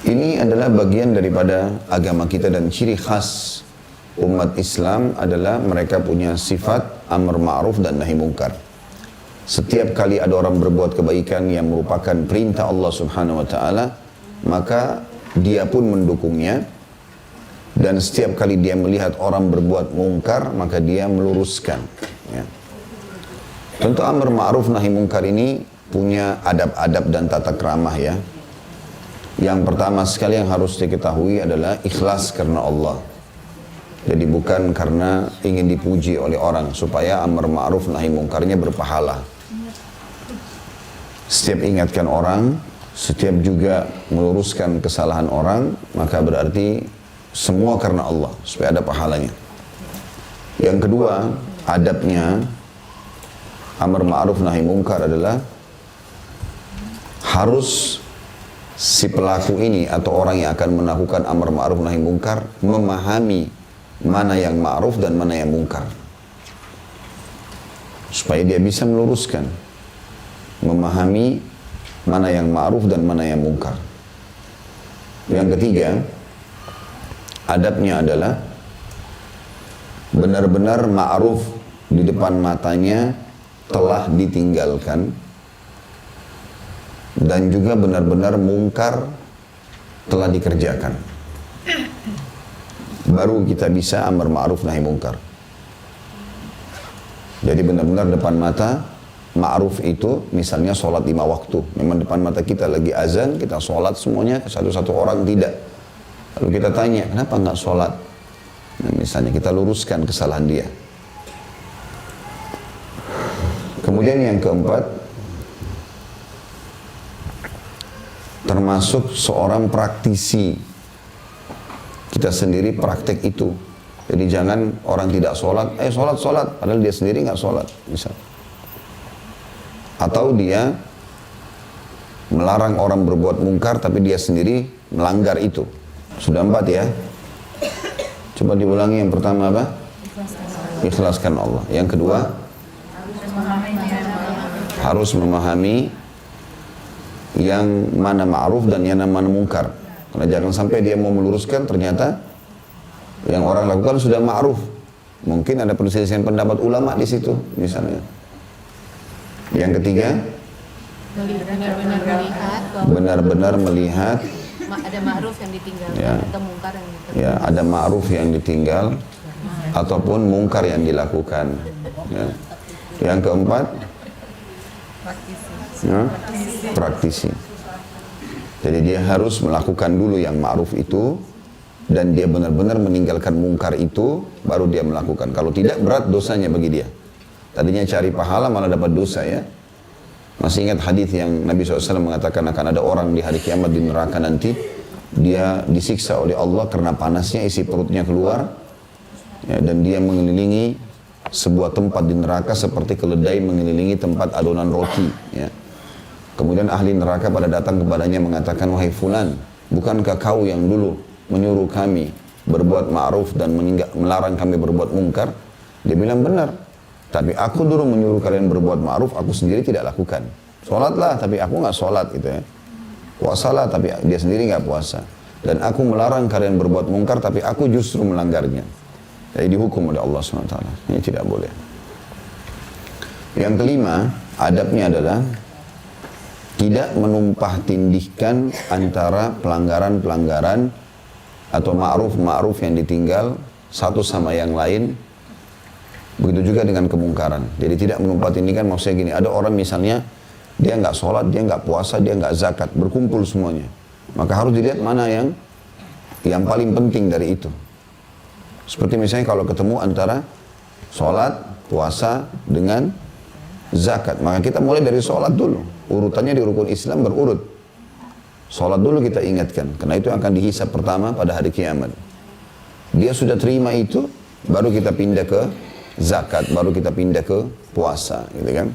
Ini adalah bagian daripada agama kita dan ciri khas umat Islam adalah mereka punya sifat amar ma'ruf dan nahi mungkar. Setiap kali ada orang berbuat kebaikan yang merupakan perintah Allah Subhanahu wa taala, maka dia pun mendukungnya. Dan setiap kali dia melihat orang berbuat mungkar, maka dia meluruskan. Ya. Tentu amar ma'ruf nahi mungkar ini punya adab-adab dan tata keramah ya. Yang pertama sekali yang harus diketahui adalah ikhlas karena Allah. Jadi bukan karena ingin dipuji oleh orang supaya amar ma'ruf nahi mungkarnya berpahala. Setiap ingatkan orang, setiap juga meluruskan kesalahan orang, maka berarti semua karena Allah supaya ada pahalanya. Yang kedua, adabnya amar ma'ruf nahi mungkar adalah harus si pelaku ini atau orang yang akan melakukan amar ma'ruf nahi mungkar memahami mana yang ma'ruf dan mana yang mungkar. Supaya dia bisa meluruskan. Memahami mana yang ma'ruf dan mana yang mungkar. Yang ketiga, adabnya adalah benar-benar ma'ruf di depan matanya telah ditinggalkan. Dan juga benar-benar mungkar telah dikerjakan. Baru kita bisa amar ma'ruf nahi mungkar. Jadi benar-benar depan mata ma'ruf itu misalnya sholat 5 waktu. Memang depan mata kita lagi azan, kita sholat semuanya, satu-satu orang tidak. Lalu kita tanya, kenapa nggak sholat? Nah, misalnya kita luruskan kesalahan dia. Kemudian yang keempat, termasuk seorang praktisi. Kita sendiri praktek itu. Jadi jangan orang tidak sholat, sholat, padahal dia sendiri nggak sholat, misal. Atau dia melarang orang berbuat mungkar, tapi dia sendiri melanggar itu. Sudah 4 ya. Coba diulangi, yang pertama apa? Ikhlaskan Allah. Yang kedua, harus memahami yang mana ma'ruf dan yang mana mungkar. Karena jangan sampai dia mau meluruskan, ternyata yang orang lakukan sudah ma'ruf. Mungkin ada perselisihan pendapat ulama di situ, misalnya. Yang ketiga, benar-benar melihat ada ma'ruf yang ditinggalkan ya, atau mungkar yang ditinggalkan. Ya, ada ma'ruf yang ditinggal ataupun mungkar yang dilakukan. Ya. Yang keempat, praktisi. Jadi dia harus melakukan dulu yang ma'ruf itu dan dia benar-benar meninggalkan mungkar itu, baru dia melakukan. Kalau tidak, berat dosanya bagi dia. Tadinya cari pahala malah dapat dosa ya. Masih ingat hadis yang Nabi SAW mengatakan akan ada orang di hari kiamat di neraka nanti, dia disiksa oleh Allah karena panasnya, isi perutnya keluar ya, dan dia mengelilingi sebuah tempat di neraka seperti keledai mengelilingi tempat adonan roti ya. Kemudian ahli neraka pada datang kepadanya mengatakan, wahai fulan, bukankah kau yang dulu menyuruh kami berbuat ma'ruf dan melarang kami berbuat mungkar? Dia bilang, benar. Tapi aku dulu menyuruh kalian berbuat ma'ruf, aku sendiri tidak lakukan. Sholatlah, tapi aku nggak sholat gitu ya. Puasalah, tapi dia sendiri nggak puasa. Dan aku melarang kalian berbuat mungkar, tapi aku justru melanggarnya. Jadi dihukum oleh Allah SWT. Ini tidak boleh. Yang kelima, adabnya adalah tidak menumpah tindihkan antara pelanggaran-pelanggaran atau ma'ruf-ma'ruf yang ditinggal satu sama yang lain. Begitu juga dengan kemungkaran. Jadi tidak menumpah tindihkan, maksudnya gini, ada orang misalnya dia nggak sholat, dia nggak puasa, dia nggak zakat, berkumpul semuanya. Maka harus dilihat mana yang paling penting dari itu. Seperti misalnya kalau ketemu antara sholat, puasa dengan zakat, maka kita mulai dari sholat dulu. Urutannya di rukun Islam berurut. Sholat dulu kita ingatkan, karena itu akan dihisab pertama pada hari kiamat. Dia sudah terima itu, baru kita pindah ke zakat, baru kita pindah ke puasa, gitu kan?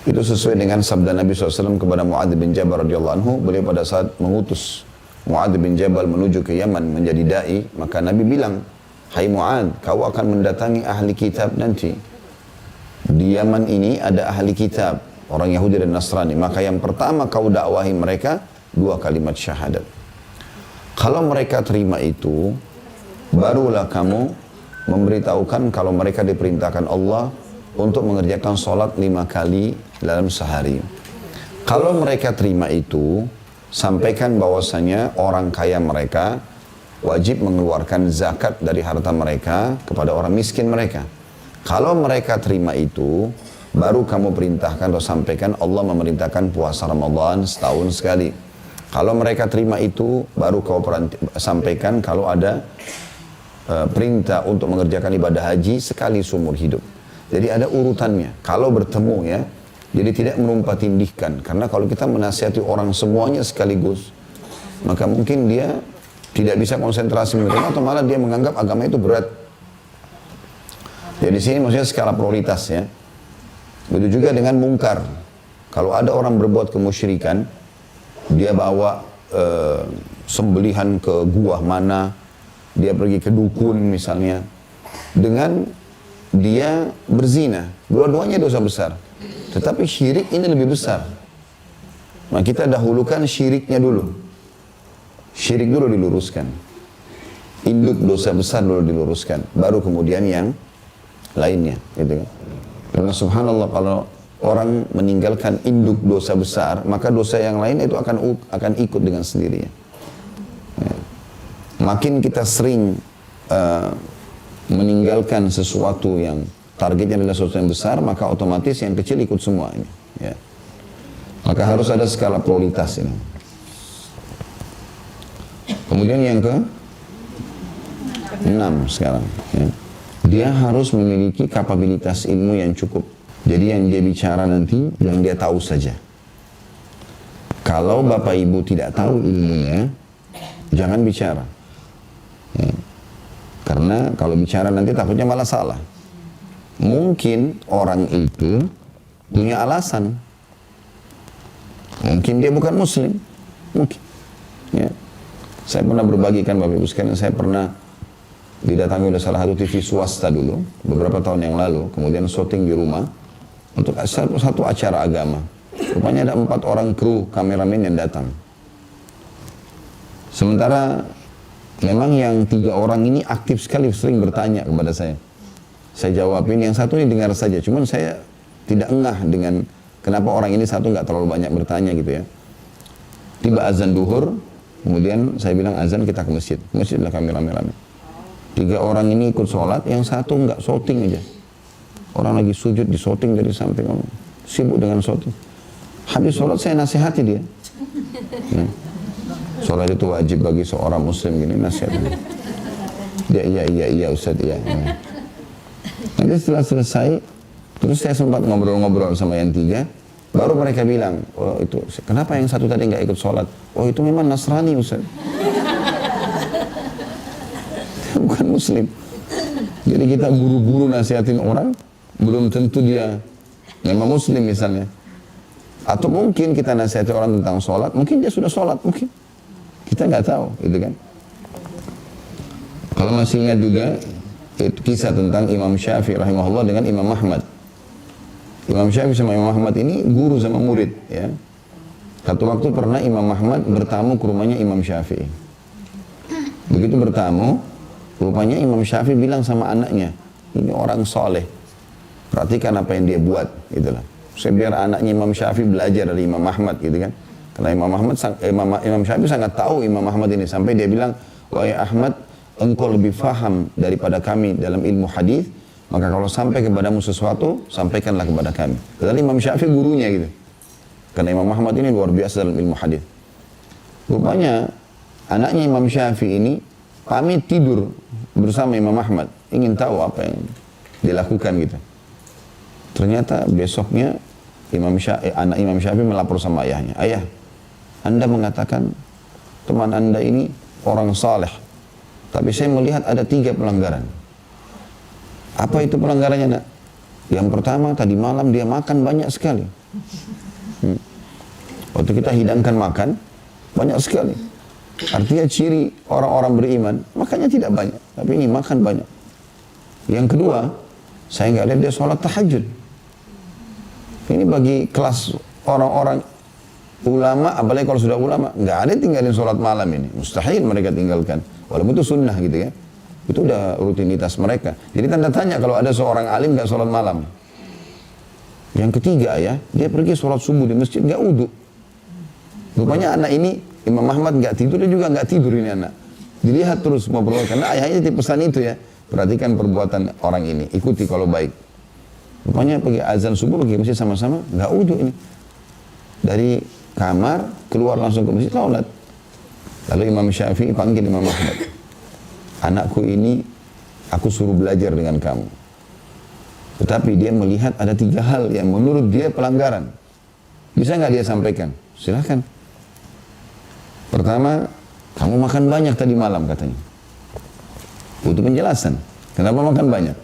Itu sesuai dengan sabda Nabi SAW kepada Mu'adz bin Jabal radhiyallahu anhu. Beliau pada saat mengutus Mu'adz bin Jabal menuju ke Yaman menjadi dai, maka Nabi bilang, hai Mu'adz, kau akan mendatangi ahli kitab nanti. Di Yaman ini ada ahli kitab, orang Yahudi dan Nasrani. Maka yang pertama kau dakwahi mereka, dua kalimat syahadat. Kalau mereka terima itu, barulah kamu memberitahukan kalau mereka diperintahkan Allah untuk mengerjakan sholat 5 kali dalam sehari. Kalau mereka terima itu, sampaikan bahwasanya orang kaya mereka wajib mengeluarkan zakat dari harta mereka kepada orang miskin mereka. Kalau mereka terima itu, baru kamu perintahkan atau sampaikan Allah memerintahkan puasa Ramadan setahun sekali. Kalau mereka terima itu, baru kau sampaikan kalau ada perintah untuk mengerjakan ibadah haji sekali seumur hidup. Jadi ada urutannya. Kalau bertemu ya, jadi tidak menumpah tindihkan. Karena kalau kita menasihati orang semuanya sekaligus, maka mungkin dia tidak bisa konsentrasi menerima atau malah dia menganggap agama itu berat. Jadi di sini maksudnya skala prioritas ya. Begitu juga dengan mungkar. Kalau ada orang berbuat kemusyrikan, dia bawa sembelihan ke gua mana, dia pergi ke dukun misalnya, dengan dia berzina, dua-duanya dosa besar. Tetapi syirik ini lebih besar. Nah kita dahulukan syiriknya dulu. Syirik dulu diluruskan. Induk dosa besar dulu diluruskan. Baru kemudian yang lainnya. Gitu kan. Karena subhanallah kalau orang meninggalkan induk dosa besar, maka dosa yang lain itu akan ikut dengan sendirinya. Ya. Makin kita sering meninggalkan sesuatu yang targetnya adalah sesuatu yang besar, maka otomatis yang kecil ikut semua ini. Ya. Maka harus ada skala prioritas ini. Kemudian yang ke-6 sekarang. Ya. Dia harus memiliki kapabilitas ilmu yang cukup. Jadi yang dia bicara nanti, yang dia tahu saja. Kalau bapak ibu tidak tahu ilmunya, jangan bicara. Ya. Karena kalau bicara nanti takutnya malah salah. Mungkin orang itu punya alasan. Mungkin dia bukan muslim. Mungkin. Ya. Saya pernah berbagikan bapak ibu sekalian, saya pernah didatangi oleh salah satu TV swasta dulu, beberapa tahun yang lalu, kemudian syuting di rumah untuk satu acara agama. Rupanya ada 4 orang kru kameramen yang datang. Sementara memang yang 3 orang ini aktif sekali, sering bertanya kepada saya. Saya jawabin, yang satu ini dengar saja, cuman saya tidak engah dengan kenapa orang ini satu nggak terlalu banyak bertanya gitu ya. Tiba azan duhur, kemudian saya bilang azan kita ke masjid. Ke masjid lah kami rame-rame. 3 orang ini ikut sholat, yang satu nggak shooting aja. Orang lagi sujud di shooting dari samping, sibuk dengan shooting. Habis sholat saya nasihati dia. Ya. Sholat itu wajib bagi seorang muslim gini, nasihatnya. Dia iya Ustaz iya. Ya. Nanti setelah selesai, terus saya sempat ngobrol-ngobrol sama yang 3, baru mereka bilang, oh itu, kenapa yang satu tadi nggak ikut sholat? Oh itu memang Nasrani Ustaz. Bukan muslim. Jadi kita buru-buru nasihatin orang, belum tentu dia memang muslim misalnya. Atau mungkin kita nasihati orang tentang sholat, mungkin dia sudah sholat, mungkin. Kita nggak tahu, gitu kan. Kalau masih ingat juga, itu kisah tentang Imam Syafi'i rahimahullah dengan Imam Ahmad. Imam Syafi'i sama Imam Ahmad ini guru sama murid, ya. Satu waktu pernah Imam Ahmad bertamu ke rumahnya Imam Syafi'i. Begitu bertamu, rupanya Imam Syafi'i bilang sama anaknya, ini orang soleh, perhatikan apa yang dia buat, gitulah. Saya biar anaknya Imam Syafi'i belajar dari Imam Ahmad, gitu kan. Karena Imam Syafi'i sangat tahu Imam Ahmad ini, sampai dia bilang, wahai Ahmad, engkau lebih faham daripada kami dalam ilmu hadis, maka kalau sampai kepadamu sesuatu, sampaikanlah kepada kami. Padahal Imam Syafi'i gurunya gitu. Karena Imam Ahmad ini luar biasa dalam ilmu hadis. Rupanya anaknya Imam Syafi'i ini pamit tidur bersama Imam Ahmad, ingin tahu apa yang dilakukan gitu. Ternyata besoknya anak Imam Syafi'i melapor sama ayahnya, ayah, Anda mengatakan teman Anda ini orang saleh, tapi saya melihat ada 3 pelanggaran. Apa itu pelanggarannya nak? Yang pertama, tadi malam dia makan banyak sekali. Waktu kita hidangkan makan, banyak sekali. Artinya ciri orang-orang beriman, makannya tidak banyak, tapi ini makan banyak. Yang kedua, saya nggak lihat dia sholat tahajud. Ini bagi kelas orang-orang ulama, apalagi kalau sudah ulama, nggak ada yang tinggalin sholat malam ini. Mustahil mereka tinggalkan. Walaupun itu sunnah gitu ya. Itu udah rutinitas mereka. Jadi tanda tanya kalau ada seorang alim nggak sholat malam. Yang ketiga ya, dia pergi sholat subuh di masjid nggak wudu. Rupanya anak ini, Imam Ahmad nggak tidur, dia juga nggak tidur ini anak. Dilihat terus semua perbuatan, karena ayahnya dipesan itu ya. Perhatikan perbuatan orang ini, ikuti kalau baik. Rupanya pergi azan subuh, pergi masjid sama-sama, nggak wudu ini. Dari kamar, keluar langsung ke masjid, sholat. Lalu Imam Syafi'i panggil Imam Ahmad. Anakku ini, aku suruh belajar dengan kamu. Tetapi dia melihat ada 3 hal yang menurut dia pelanggaran. Bisa nggak dia sampaikan? Silahkan. Pertama, kamu makan banyak tadi malam katanya. Butuh penjelasan. Kenapa makan banyak?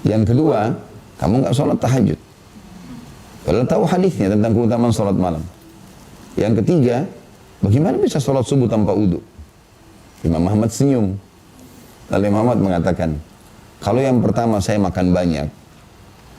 Yang kedua, kamu nggak sholat tahajud. Padahal tahu hadisnya tentang keutamaan sholat malam. Yang ketiga, bagaimana bisa sholat subuh tanpa wudu? Imam Ahmad senyum. Lalu Imam Ahmad mengatakan, kalau yang pertama saya makan banyak,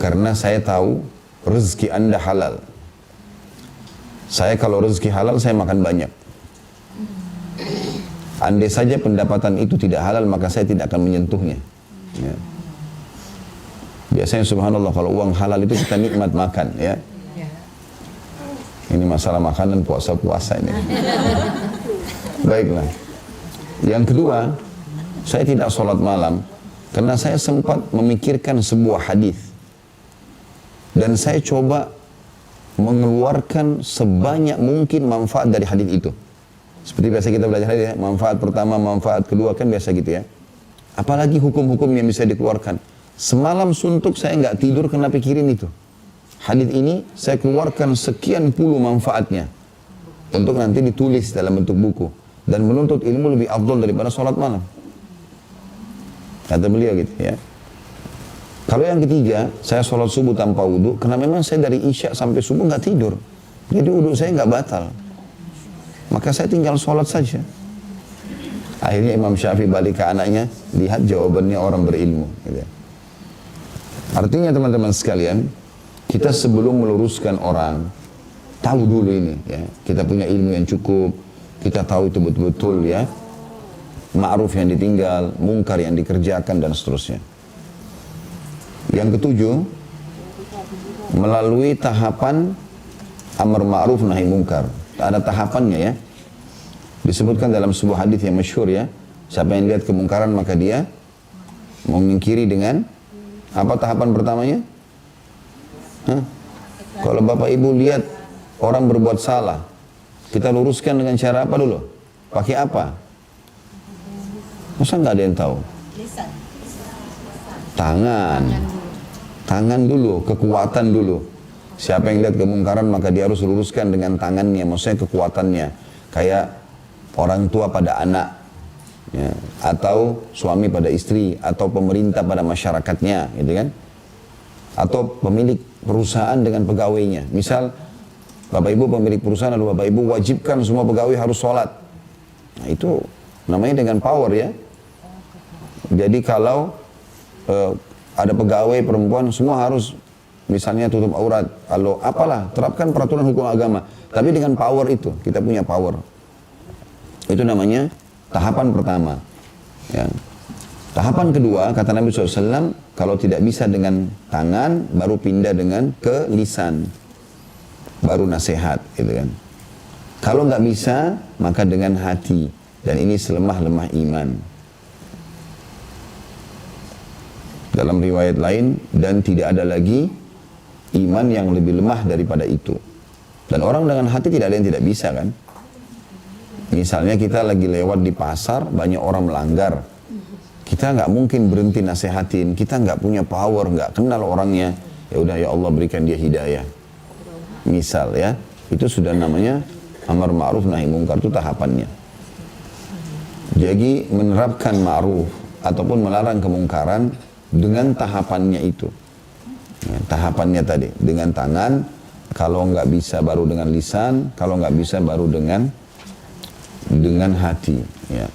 karena saya tahu rezeki Anda halal. Saya kalau rezeki halal, saya makan banyak. Andai saja pendapatan itu tidak halal, maka saya tidak akan menyentuhnya. Ya. Biasanya subhanallah, kalau uang halal itu kita nikmat makan. Ya. Ini masalah makanan puasa-puasa ini. Baiklah. Yang kedua, saya tidak sholat malam, karena saya sempat memikirkan sebuah hadis. Dan saya coba mengeluarkan sebanyak mungkin manfaat dari hadis itu. Seperti biasa kita belajar hadis ya, manfaat pertama, manfaat kedua kan biasa gitu ya. Apalagi hukum-hukum yang bisa dikeluarkan. Semalam suntuk saya nggak tidur karena pikirin itu. Hadis ini saya keluarkan sekian puluh manfaatnya untuk nanti ditulis dalam bentuk buku dan menuntut ilmu lebih afdal daripada sholat malam. Kata beliau gitu ya. Kalau yang ketiga, saya sholat subuh tanpa wudu, karena memang saya dari isya sampai subuh nggak tidur. Jadi wudu saya nggak batal. Maka saya tinggal sholat saja. Akhirnya Imam Syafi'i balik ke anaknya, lihat jawabannya orang berilmu. Gitu. Artinya teman-teman sekalian, kita sebelum meluruskan orang, tahu dulu ini. Ya. Kita punya ilmu yang cukup, kita tahu itu betul-betul ya. Ma'ruf yang ditinggal, mungkar yang dikerjakan dan seterusnya. Yang ketujuh, melalui tahapan amar ma'ruf nahi mungkar. Ada tahapannya ya. Disebutkan dalam sebuah hadis yang masyhur ya. Siapa yang lihat kemungkaran maka dia mengingkiri dengan apa tahapan pertamanya? Hah? Kalau Bapak Ibu lihat orang berbuat salah, kita luruskan dengan cara apa dulu? Pakai apa? Masa nggak ada yang tahu? Tangan dulu, kekuatan dulu. Siapa yang lihat kemungkaran maka dia harus luruskan dengan tangannya, maksudnya kekuatannya. Kayak orang tua pada anak, ya, atau suami pada istri, atau pemerintah pada masyarakatnya, gitu kan? Atau pemilik perusahaan dengan pegawainya. Misal, Bapak Ibu pemilik perusahaan, lalu Bapak Ibu wajibkan semua pegawai harus sholat. Nah, itu namanya dengan power ya. Jadi kalau ada pegawai perempuan semua harus misalnya tutup aurat, kalau apalah, terapkan peraturan hukum agama, tapi dengan power itu, kita punya power. Itu namanya tahapan pertama. Ya. Tahapan kedua, kata Nabi SAW, kalau tidak bisa dengan tangan, baru pindah dengan ke lisan, baru nasihat, gitu kan. Kalau nggak bisa, maka dengan hati, dan ini selemah-lemah iman. Dalam riwayat lain, dan tidak ada lagi iman yang lebih lemah daripada itu. Dan orang dengan hati tidak ada yang tidak bisa kan. Misalnya kita lagi lewat di pasar, banyak orang melanggar. Kita nggak mungkin berhenti nasihatin, kita nggak punya power, nggak kenal orangnya. Ya udah, ya Allah berikan dia hidayah. Misal ya, itu sudah namanya amar ma'ruf nahi mungkar, itu tahapannya. Jadi menerapkan ma'ruf ataupun melarang kemungkaran dengan tahapannya itu. Ya, tahapannya tadi, dengan tangan, kalau nggak bisa baru dengan lisan, kalau nggak bisa baru dengan hati. Ya.